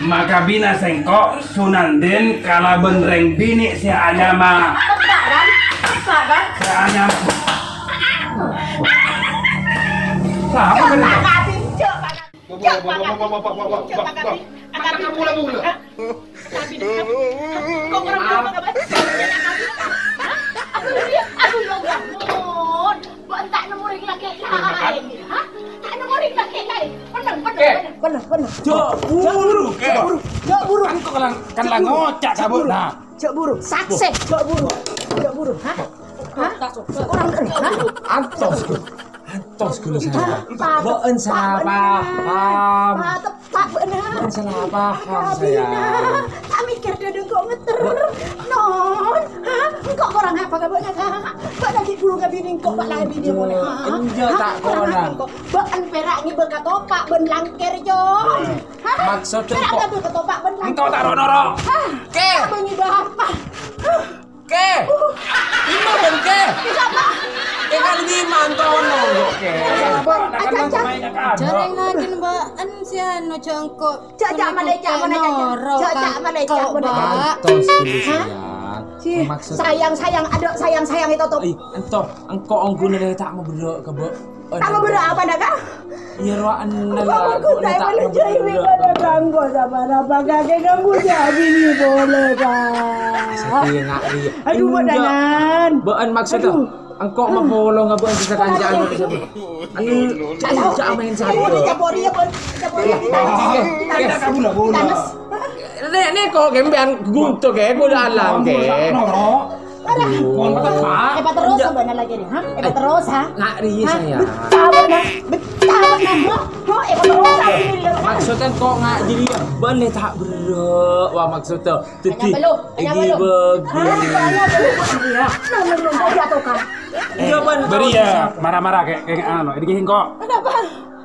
Maka bina sengkok sunanden kala benreng bini si anyama. Sagan. Si anyama. Siapa kan? Buru. Kan lah ngocak sabut nah. Cek buru, sakse. Cek buru. Hah? Orang Antos kulo saya. Boen salah paham. tepat benar. Boen salah paham saya. Tak mikir dia kok ngeter. Non, hah? Engkau orang apa kabutnya kah? Kok lagi buru ke bini kok bak lagi bini boleh. Enjo tak konan. Bakan perak ni berkatopak ben langkir jo. Maksudnya kok perak berkatopak ben langkir. Engkau tak noro. Ke. Menyibah apa? Ke. Lima ben ke. Siapa? Kan di mantono ke. Jarang lagi mbaan siya no jangkok. Cak Malaysia. Antos kulo saya. Maksud Sayang, aduh sayang itu tuh. Entah, engkau ongguna dari tak mau berdoa ke bo. Tak mau berdoa apa dah kah? Iya roan Bapak ku tak boleh jadi pada ganggu sama apa kakek kamu jadi ni boleh kah? Saya ngari. Aduh madanan. Boan maksudnya engkau mau polong ngabuan sisa kanjaan dari siapa? Cak main satu. Capori pun. Kita kamu lah bola. Nek kok gembean gunto ke kuda alam ke. Mohon maaf. Hebat terus sebenarnya lagi nih, hah? Hebat terus, ha? Ngari saya. Betah benar, hebat terus. Maksudnya kok nggak jadi boleh tak bro? Wah maksudnya jadi ini Beri ya marah-marah kayak anu. Ini kok. Kenapa?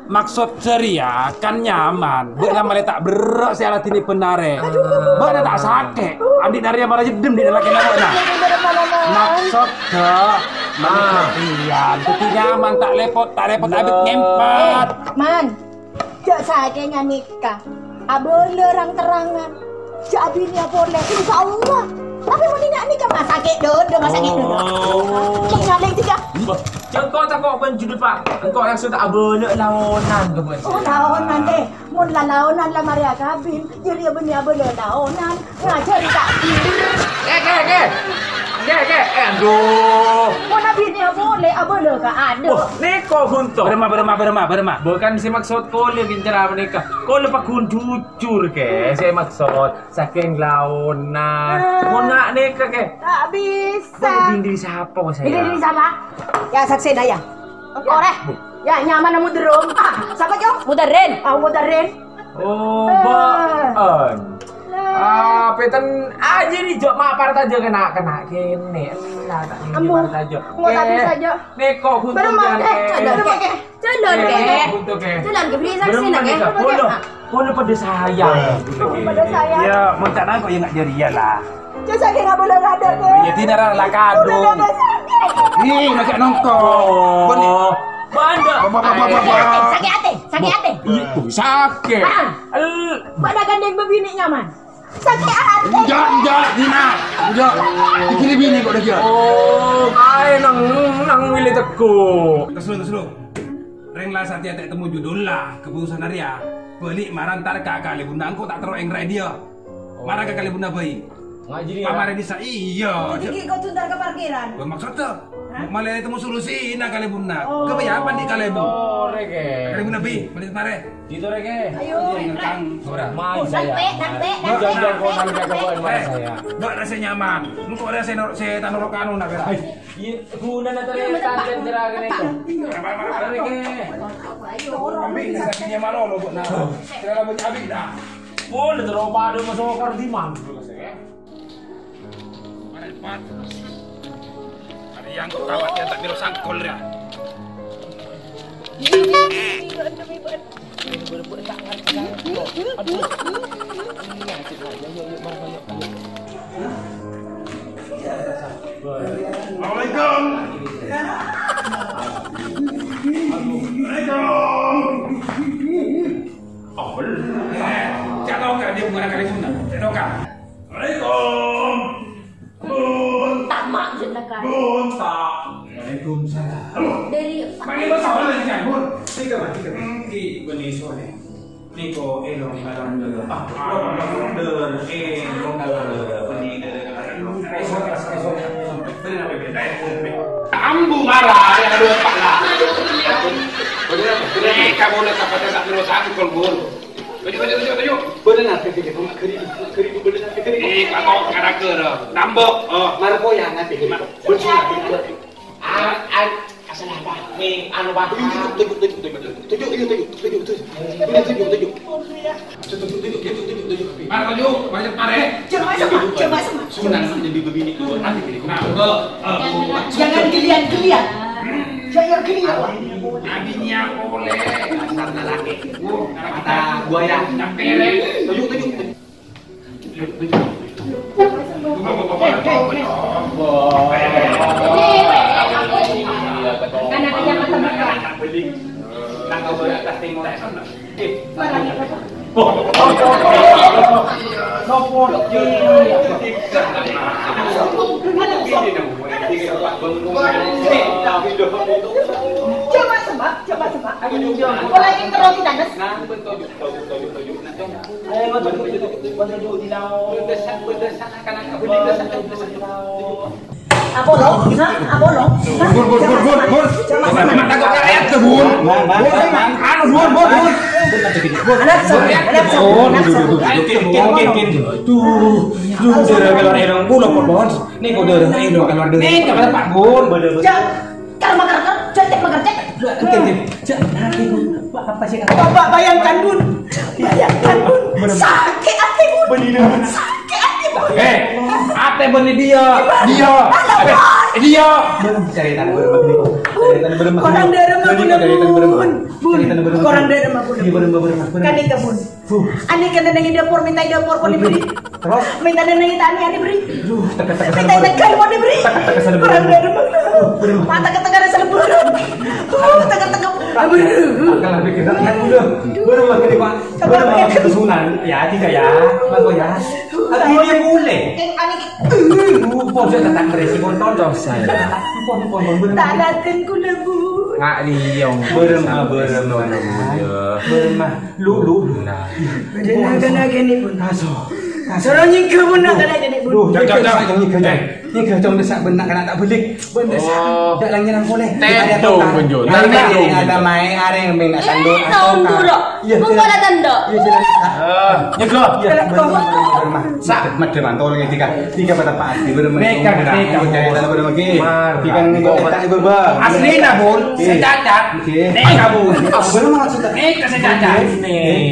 Maksud ceria kan nyaman. Buat nama tak berok si alat ini penare. Buat tak sakit. Andi nari malah jedem di dalam kena. Maksud ke Pian, kuti nyaman tak repot abis ngempet. Man, cak saya nikah. Abole orang terangan. Cak abinya boleh, insya Allah. Tapi mau nikah masa sakit dulu, masa sakit dulu. Tinggalin tiga. Engkau tak kau penjudut pak. Engkau langsung tak abone lawanan ke buat. Oh lawanan mun la lawanan la Maria kabin. Jadi abone lawanan. Ngajar tak. Aduh. Mun abinya boleh, abole ka ada. Neko hunto. Berema. Bukan si maksud kau lagi cara menikah. Kau lepas kun jujur ke. Saya maksud saking lawanan. Mau nak nikah ke? Tak bisa. Kau diri siapa saya? Diri siapa? Ya saksi dah ya. Koreh. Ya nyaman na mudrom. Siapa jo? Mudarin. Mudarin. Oh, baan. Petan aja nih jok mapar aja kena kene. Lah tak ni mapar aja. Mau tapi saja. Neko kuntu Calon ke. Calon ke beri saksi nak ke. Kono pada saya. Pada saya. Ya, mencana kok ya enggak jeria lah. Jadi saya enggak boleh ada ke. Ya tidak lah kado. Ih, nak nongkrong. Oh. Banda. Sakit hati. Itu sakit. Pada gandeng bebini nyaman. Sakit hati. Enggak, Dina. Enggak. Dikira bini kok dah kira. Oh, ay nang milih teku. Terus. Reng lah saat tak temu judul lah keputusan Arya. Beli marantar kakak lebunda engkau tak terus engrai dia. Marah kakak lebunda bayi. Ngajiri. Kamar di sa iya. Jadi kau tundar ke parkiran. Maksudnya malah temu solusi nak kalebunda. Kebayapan di kalebu. Oh, reke. Kalebunda bi, beli mare. Gitu reke. Ayo. Kang ora. Mai saya. Nanti. Jangan kau nang kawan mana saya. Mbak rasa nyaman. Engkau ada saya tanur kanu nak berai. Iya, guna na tadi tanten jeragan itu. Reke. Ambil sakinya malo lo buat nak. Saya lebih habis dah. Boleh terus padu masuk kar di mana dulu saya. Cepat. Ada yang kau kawat yang tak biru sangkol ya. Assalamualaikum. Oh, jangan kau dia kan. Bun, tak. Waalaikumsalam. Dari Bagi masalah lagi kan, Bun? Tiga. Di benih sore. Niko elong alam dulu. Ambu marah yang dua pala. Bener kamu nak dapat tak terus aku kolbun. Tuju. Bener nak fikir tu keri bener nak fikir. Kalau karakter nambok. Marco yang nanti. Betul. Asal apa? Ni anu apa? Tuju. Marco yuk, banyak mare. Coba sama. Sunan jadi begini dulu nanti gini. Nambok. Jangan gelian. Jangan gelian. Abinya boleh. Asal lelaki. Kata gua ya. Nakere. Tuju. Karena dia mata-mata. Nang kau atas timur sana. Coba sebab. Boleh kita roti danas. Apollo. Bun. Jangan takut karet tuh, Bun. Bun. Anak Tuh, keluar erong pulau Bun. Nih kau dereng erong keluar dereng. Nih kepada Pak Bun. Kalau makan cek. Apa sih? Coba bayangkan Bun. Sakit hati Bun. Sakit hati Bun. Ate benih dia. Cerita berempat. Korang daerah mah Bun. Kan ika Bun. Ani kan nengi dapur minta dapur pun diberi. Terus minta nengi tani ani beri. Minta tekan pun diberi. Korang daerah mah. Mata ketegar selebaran. Tekan. kalau pikir kan baru lagi Pak. Baru lagi kesunan. Ya tiga ya. Bagus ya. Akhirnya boleh. Pojok tetap beresiko tonton saya. Tak laten kula Bun. Ngak liong. Beremah. Lu. Kena gini Bun. Aso. Sorong nyingke Bun nak kena gini Bun. Nyingke jom desak benak kena tak belik. Bendesak. Dak lang nang boleh. Teto penjul. Ada main areng main nak sandul. Tahu dulu. Mungkin ada tanda. Nyeglo. Sak macam mantol yang tiga pada pasti bermain. Neka. Tiga nego tak berba. Aslina Bun. Secacat. Neka Bun. Berapa maksudnya? Neka secacat.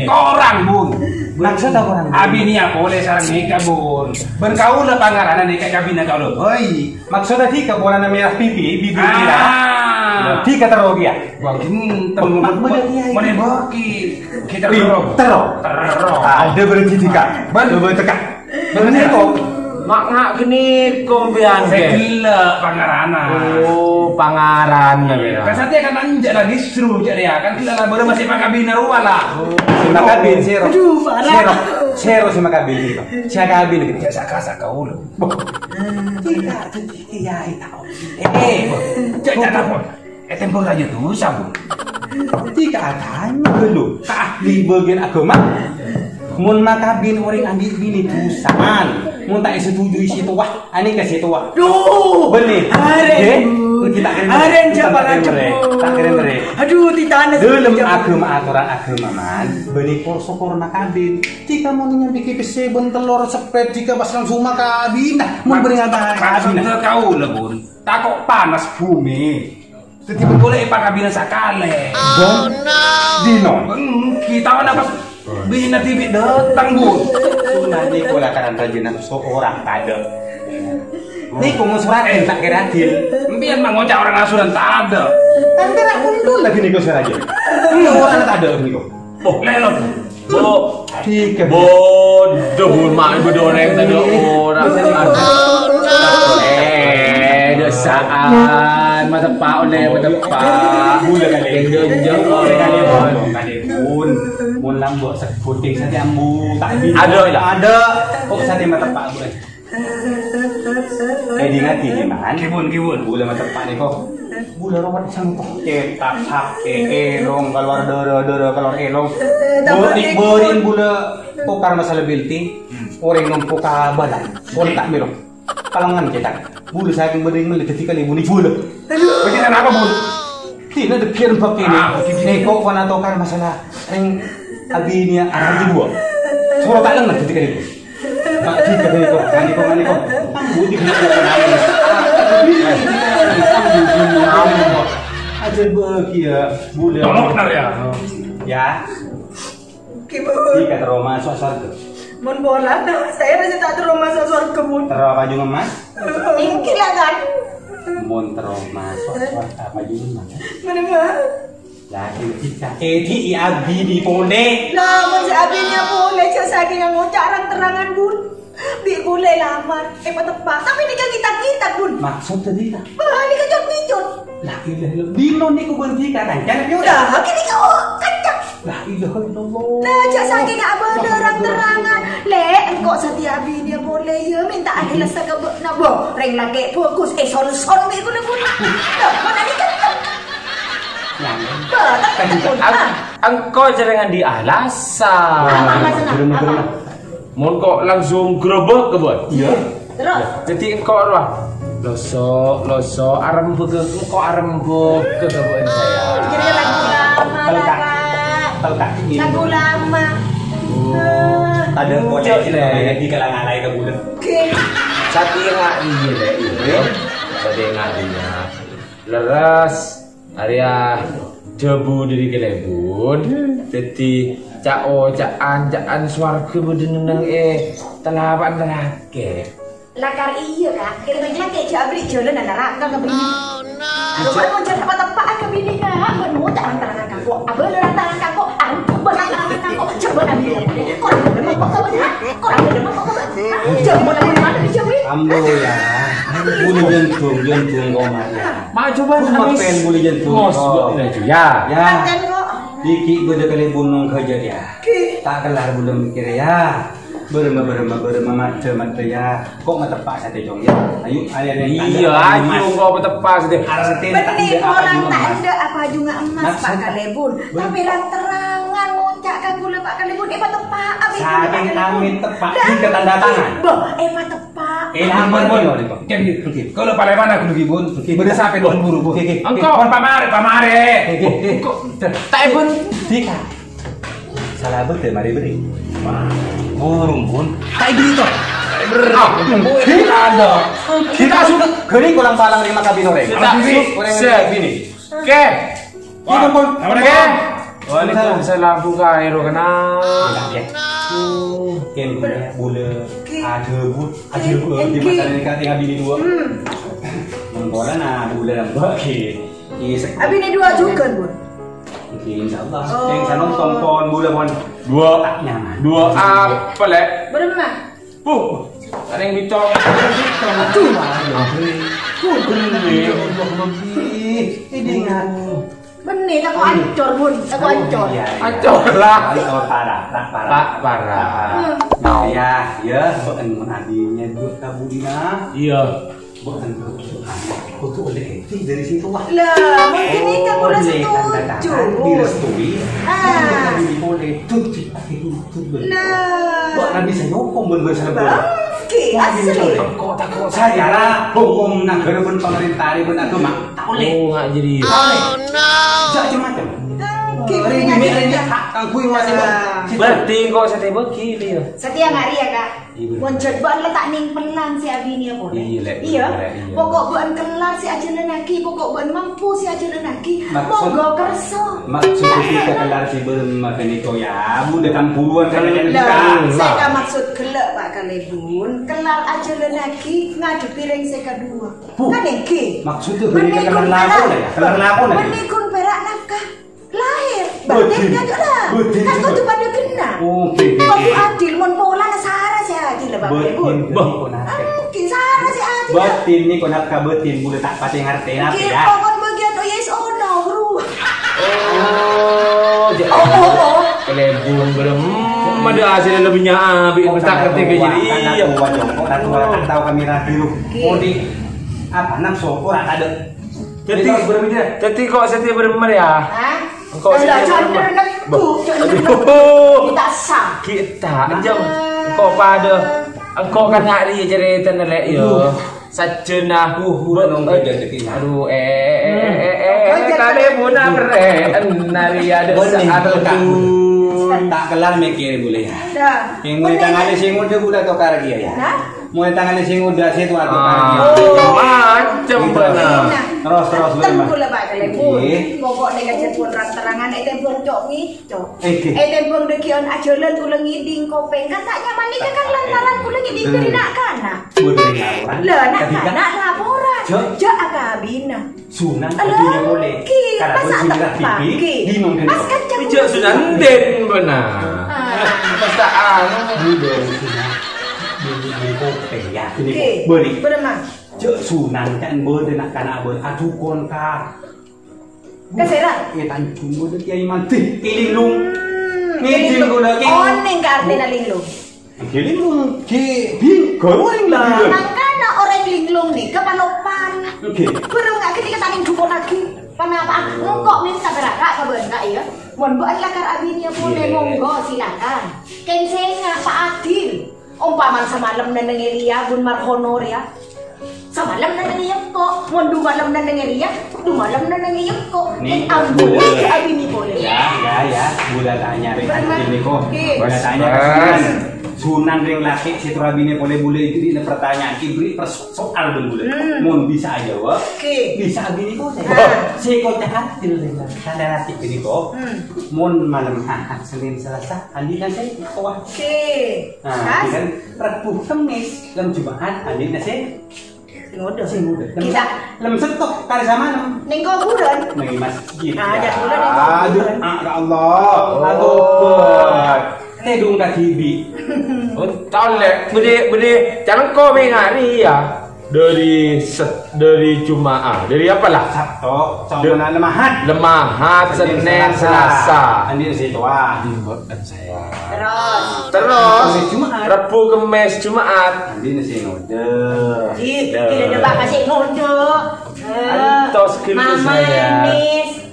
Korang Bun. Maksud apa orang? Abinia boleh sarang nikah Bun. Berkaul lah pangaran nikah kabina kau lo. Oi, maksudnya tiga bola merah pipi, bibir merah. Tiga terog ya. Bang, mana baki? Kita terog. Ada berarti tiga. Bertekak. Benar kok. Mak gini kombian ke? Segala pangarana. Oh, pangaran ya. Kan satya kan anjak lagi seru jadi ya. Kan kita lah baru masih makabina ruwa lah. Si makabin sero. Aduh, parah. Sero si makabin gitu. Si makabin gitu. Saka kau lo. Tidak, iya tahu. Jangan apa. Tempoh aja tuh sabun. Tiga tanya dulu. Ahli bagian agama. Mun makabin orang ambil bini tusan. Mun tak setuju isi tuah, ani kasih tuah. Duh, benih. Kita aren siapa lagi? Tak keren mere. Aduh, titanes. Dalam agama aturan agama man, benih sokor makabin. Jika mau nyampe ke PC bentelor sepet jika pas langsung makabin, mun beri apa? Maksudnya kau lah Bun. Takut panas bumi. Tiba boleh pakabina sakale. Oh no. Dino. Kita mana pas bina TV datang Bun. Nanti kalau akan rajinan seorang ada. Ini kau surat tak kira adil. Biar mengocak orang asuran tak ada. Nanti nak mundur lagi nih kau surat aja. Orang tak ada nih kau. Oh lelok. Tiga. Bodoh mak ibu doreng tadi orang desaan masa pak oleh masa pak Bulan kali. genjong Kali pun. Mun lambok seputing saja ambu tak Ada. Kok saja mata pak bu. Ngati di man. Kibun. Bula matepak ni kok. Bula rawat sangkok cetak elong keluar doro keluar elong. Berin bula tukar masalah bilti. Orang numpuk ka badan. Kontak miro. Kalangan cetak. Bula saking bering meli ketika libu ni bula. Bagaimana apa bul? Tidak ada pikiran pakai ni. Neko kau nak tukar masalah yang abinya arah dua. Suruh tak dengar ketika itu. Mak jika itu, ngani kau. Budi aja bagi ya, boleh. Tolong benar ya. Ya. Jika teroma surga. Mon bola, saya masih tak terima surga mun. Teroma baju emas. Ingkilah kan. Mon teroma surga baju emas. Mana? Lagi kita eti abi di pone. Lah, masih abinya boleh saya yang ngucap terangan bun. Bi boleh lamar, tepat. Tapi ni kan kita bun. Maksud tadi tak? Bah, ni kecut-kecut. Lah ilah dino ni ku berhenti kan kan yo Dah, kini kau kacak. lah ilah Allah. Nah, cak sakit nak berderang terangan. Lek, engkau setia abi dia boleh ya minta adil saka nak bo. Reng lagi fokus son ni ku lebun. Dah, mana ni kan? Bah, tak kacak. Engkau jangan di alasan. Mon kok langsung gerobak ke buat? Iya. Terus. Jadi engkau ruah. Loso, arembuk ke kebuan saya. Jadi lagu lama lah. Telkak ini. Lagu lama. Ada kocek di kalangan lain ke bulan. Oke. Sati ngak iya deh. Sati ngak dia. Leres area debu dari kelebun. Jadi caan swarga bedeneng telapan telake. Lakar iya kak, kira-kira kayak jabri jalan dan neraka ke bini. Aduh, kan muncul tempat-tempat ke bini kak. Benuh tangan kaku, abang tangan kaku, coba tangan kaku, coba ambil. Kau ada memang kok benar? Kau ada memang kok benar? Coba ambil mana di jabri? Ambo ya, bulu jentung gomat ya. Mak coba habis. Pen bulu jentung. Ya. Kan kok. Dikit beda kali bunung kerja ya. Tak kelar belum mikir ya. Berma mata ya. Kok mata pak sate jong ya. Ayo Iya, ayo kau bertepas deh. Benih orang tak ada apa juga emas Pak Kalebun. Tapi lang terangan ngucapkan gula Pak Kalebun. Pak tepak. Saking amin tepak di ketanda tangan. Pak tepak. Lamar pun. Jadi, kalau pada mana aku lagi bun? Beda sampai don buru buru. Engkau pamare. Tak pun dika. Salah betul mari beri. Burung pun. Tak beri tu. Kita ada. Kita sudah kering kurang palang lima kabin orang. Ini. Oke. Kita pun. Waalaikumsalam Kairo kenal. Ken bola ada di masa ni kata abini dua. Bola na bola bagi. Abis ni dua juga bun. Insyaallah. Yang sana nonton bola pun dua apa lek? Berapa? Ada yang bicong. Ini ingat. Benih aku ancor bun, aku ancor. Ancor lah. Ancor parah. Ya, bukan menadinya buat kabudina. Iya. Bukan kebutuhan. Untuk oleh itu dari situ wah. Lah, mungkin ini kan udah setuju. Direstui. Boleh tuh pakai tuh. Lah. Buat nabi saya hukum bersama. Oke, asli. Kok takut saya lah hukum negara pun pemerintah pun agama. Tak boleh. Oh, nggak jadi. Macam-macam. Ini hak kangkui masih Berarti kok saya bagi dia. Setia nggak ria kak? Muncul buat letak ning pelan si abi ni apa? Iya. Pokok buat kelar si aja lelaki, pokok buat mampu si aja lelaki. Monggo kerso. Maksud kita kelar si bermakan itu ya, budak kan puluhan kali saya tak maksud kelak Pak Kalebun. Kelar aja lelaki ngadu piring saya kedua. Kan neki. Maksud itu kelar laku ya, kelar laku nih. Menikun perak nafkah. Lahir, batin kan lah. Kan kau tu pada kena. Oke. Kau tu adil, mon pola na sara si adil lah Pak Kalebun. Mungkin sara si adil. Batin ni kau nak kabetin, boleh tak pati ngerti apa ya? Pokok bagian yes or no, bro. Oh, jadi kelebun belum. cuma ada hasil lebihnya abis tak ketika jadi iya. Orang tahu kami rapi lu. Mau di apa nam sopor ada. Jadi kok setia benar ya? Hah? Kok setia benar? Kita sah. Kita jam kok pada engkau kan hari cerita nelek yo. Sajena aduh kami puna beren nari ada saat tak kelar mikir boleh ya. Yang mulai tangannya sing udah budak tokar dia ya. Mulai tangannya sing udah situ atau tokar dia. Macam benar. Terus Tengku lebak telepon. Pokok dengan jepun ranterangan tempon cok ngico. Tempon dekion ajolan kula ngiding kopeng kan tak nyaman nih kan lantaran kula ngiding beri nak kana. Lah nak kana laporan. Jo akabina. Sunan dia boleh. Karena sini rapi di mungkin. Mas kan Ijo sunan den benar. Masa sunan. Di kopeng ya. Ini beri. Benar. Cek sunan kan berde nak kana ber atu kon ka. Kasera. Tan tunggu de kiai mati kilinglung. Ngidin gula ki. Oning ka artina linglung. Kilinglung ki bin goreng lah. Mangkana orang linglung nih kepalopan. Oke. Kurang enggak ketika saling dukun lagi. Kenapa? Engkok minta beraka kabar enggak ya? Mon buat lakar abinya boleh monggo silakan. Kensenga Pak Adil. Umpaman semalam neneng Elia bun marhonor ya. Semalam neneng Yeko, mon du malam neneng Elia, du malam neneng Yeko. Nih, ambil ke abini boleh. Ya. Budak tanya ini kok. Budak tanya ke Sunan ring laki si turabine boleh itu di pertanyaan kibri soal boleh. Mon bisa aja wa. Bisa abini kok saya. Si kok tak adil dengan tanda lati ini kok. Mon malam Ahad Senin Selasa andi kan saya wah. Nah, kan Rabu Kamis dan Jumat andi kan saya sing udah. Kita lem setok kali sama ning kuburan. Ning masjid. Ada bulan Aduh, ya Allah. Aduh. Tedung kaki bi. Tahu lek, bede jangan kau mengari ya. Dari Jumat, dari apalah? Sabtu, sama Lemahat, Senin, Selasa. Andi situ ah. Saya. Terus Jumat. Rabu, Kamis, Jumat. Andi nasi ngode. Tidak ada kasih ngode. Antos kiri saya.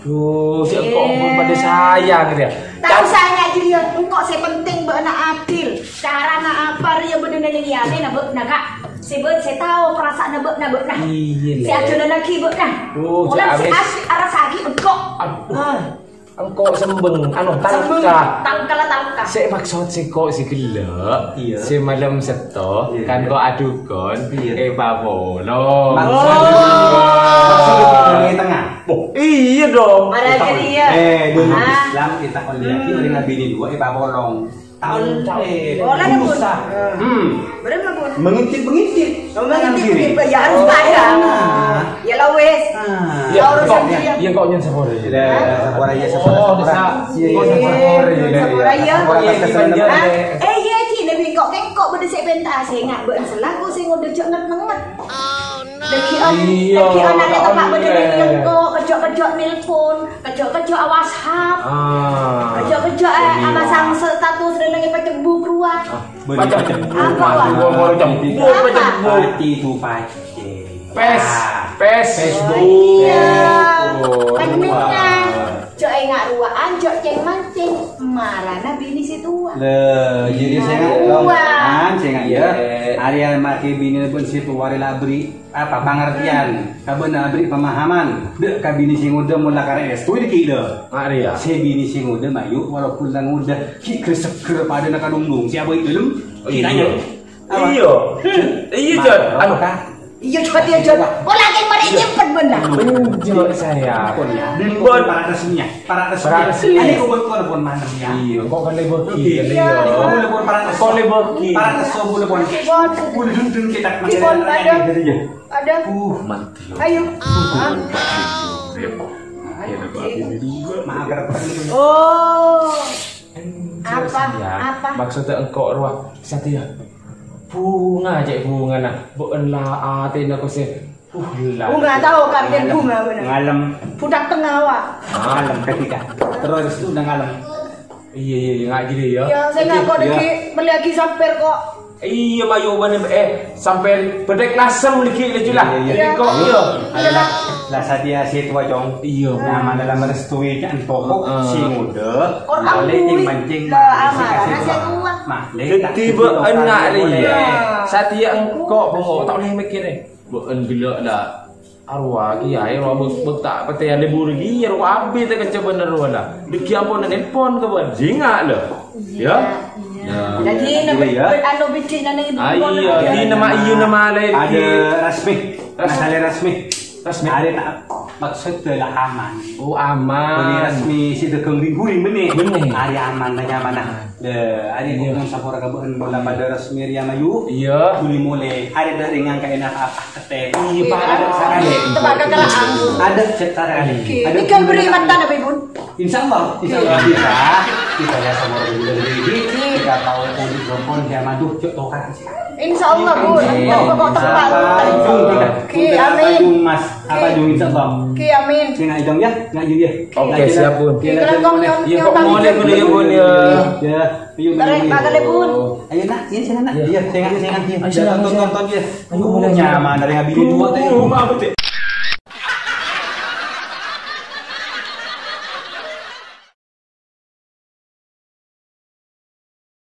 Duh, si engkau pada sayang dia. Tahu saya jadi engkau saya penting buat anak adil. Cara nak apa dia berdua dengan dia ni nak kak. Sebut saya tahu perasaan nak nah. Iya. Saya ada lagi buat nah. Orang si asli arah sagi engkau. Engkau sembeng, tangka. Saya maksud si kau si gelak, si malam seto, kan kau adukan, babolo. Maksud di tengah. Iya dong. Mana dia? Dulu Islam kita kon lihat ini bini dua babolong. Tahun Musa. Berapa pun? Mengintip. Ya harus bayar. Ya lah wes. Ya kau yang sepuluh ya. Iya kini kok benda saya pentas saya nggak berselaku saya ngudah jangan nengat. Deki on ada tempat benda yang kejok nelpon, kejok WhatsApp, kejok sama sang status dan lagi macam buku keluar. Macam Facebook. Pentingnya cok enggak ruaan, cok ceng mancing marana bini situ. Jadi saya nggak ya. Area maki bini pun situ warila beri apa pengertian, kabena beri pemahaman. Dek kabini sing udah mula karena es tuh dikira. Area. Si bini sing udah mayu walaupun lang udah kikreseker pada nak dungdung siapa itu lem? Kiranya. Iya John. Anu kah? Iya cepat ya John. Oh lagi mari cepet benar. Benjol saya. Bimbon para resminya. Ini kau buat pun mana ya? Iya. Kok kan lebih iya. Kau boleh buat para tes. Kau lebih para tes kau boleh buat. Boleh dundun kita. Ada. Mati. Ayo. Oh. Apa? Maksudnya engkau ruang Satya. Bunga aja bunga nak. Bukan lah atin aku sih. Bunga tahu kapten bunga benar. Ngalem. Pudak tengah wak. Ngalem ketika. Terus itu udah ngalem. Iya ngak gini ya. Ya saya nggak kok lagi sampai kok. Iya mayu mana sampai bedek lasem lagi lah. Iya. Kok iya. Lah sadia si tua jong. Iya. Nama dalam merestui kan pokok si muda. Orang Boleh ting mancing. amanah saya tua. Tiba enak dia. Satia engkau pengok tak boleh mikir ni. Beun gila dah. Arwah kiai arwah tak pati ada burgi arwah habis tak kecap bener lah. Deki apa nak nelpon ke buat jingak lah. Ya. Jadi anu bikin nang ibu. Iya, ini nama iyo nama lain. Ada rasmi. Masalah rasmi. Ada tak maksud lah aman. Oh Beli aman. rasmi si dekeng ringhuing benih. Benih. Ada aman lah nyaman lah. Ada ngomong sapora kabuan bola pada rasmi Ria Mayu. Iya. Buli mulai. Ada ringan kayak enak apa keteh. Iya pak ada sekali. Tempat kekeraan. Ada cara kali. Ini kan beri mantan apa ibu? Insya Allah bisa. Kita ya sama orang bulan ini. Kita tahu untuk telepon dia madu cok tokan. Insya Allah bu. Yang pokok tempat. Ki amin. Mas apa jung insya Allah. Ki amin. Sini jong ya, ngajung ya. Oke siap pun. Ki kelengkong Iya kok boleh pun ya pun ya. Ya, ayo Tarik pakai pun. Ayo nak, sini sana nak. Iya, saya nganti. Ayo, Tonton dia. Ayo nyaman dari ngabili dua tadi. Maaf betul.